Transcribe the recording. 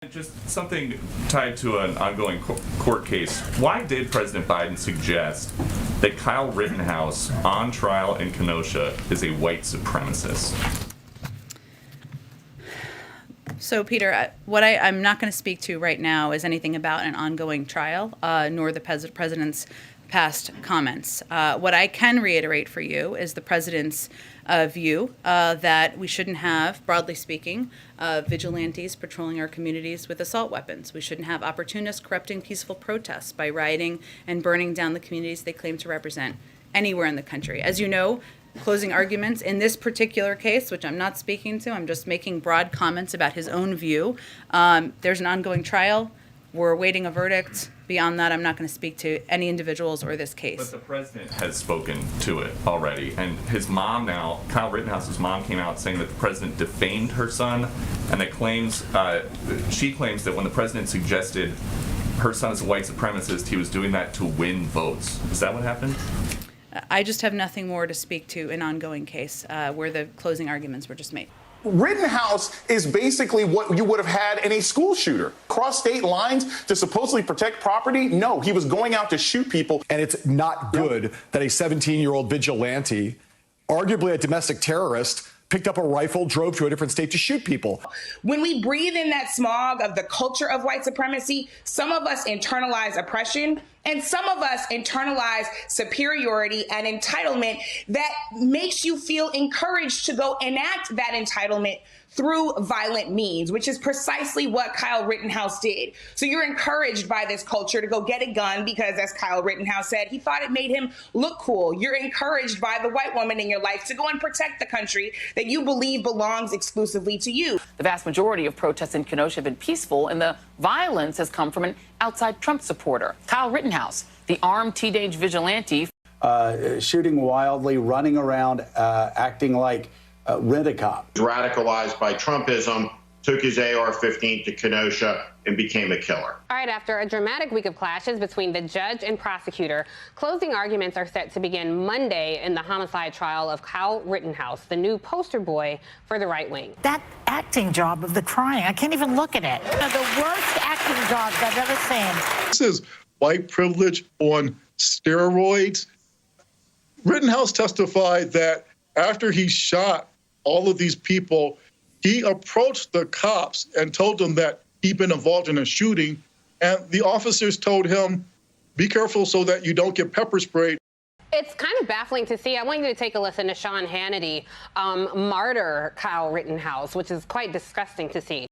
Just something tied to an ongoing court case. Why did President Biden suggest that Kyle Rittenhouse, on trial in Kenosha, is a white supremacist? So, Peter, what I'm not going to speak to right now is anything about an ongoing trial, nor the president's past comments. What I can reiterate for you is the president's view that we shouldn't have, broadly speaking, vigilantes patrolling our communities with assault weapons. We shouldn't have opportunists corrupting peaceful protests by rioting and burning down the communities they claim to represent anywhere in the country. As you know, closing arguments in this particular case, which I'm not speaking to, I'm just making broad comments about his own view. There's an ongoing trial. We're awaiting a verdict. Beyond that, I'm not going to speak to any individuals or this case. But the president has spoken to it already. And his mom now, Kyle Rittenhouse's mom, came out saying that the president defamed her son, and that she claims that when the president suggested her son is a white supremacist, he was doing that to win votes. Is that what happened? I just have nothing more to speak to an ongoing case where the closing arguments were just made. Rittenhouse is basically what you would have had in a school shooter. Cross state lines to supposedly protect property? No, he was going out to shoot people. And it's not good that a 17-year-old vigilante, arguably a domestic terrorist, picked up a rifle, drove to a different state to shoot people. When we breathe in that smog of the culture of white supremacy, some of us internalize oppression and some of us internalize superiority and entitlement that makes you feel encouraged to go enact that entitlement through violent means, which is precisely what Kyle Rittenhouse did. So you're encouraged by this culture to go get a gun because, as Kyle Rittenhouse said, he thought it made him look cool. You're encouraged by the white woman in your life to go and protect the country that you believe belongs exclusively to you. The vast majority of protests in Kenosha have been peaceful, and the violence has come from an outside Trump supporter. Kyle Rittenhouse, the armed teenage vigilante. Shooting wildly, running around, acting like rent-a-cop. Radicalized by Trumpism, took his AR-15 to Kenosha and became a killer. All right, after a dramatic week of clashes between the judge and prosecutor, closing arguments are set to begin Monday in the homicide trial of Kyle Rittenhouse, the new poster boy for the right wing. That acting job of the crying, I can't even look at it. The worst acting jobs I've ever seen. This is white privilege on steroids. Rittenhouse testified that after he shot all of these people, he approached the cops and told them that he'd been involved in a shooting, and the officers told him, be careful so that you don't get pepper sprayed. It's kind of baffling to see. I want you to take a listen to Sean Hannity martyr Kyle Rittenhouse, which is quite disgusting to see.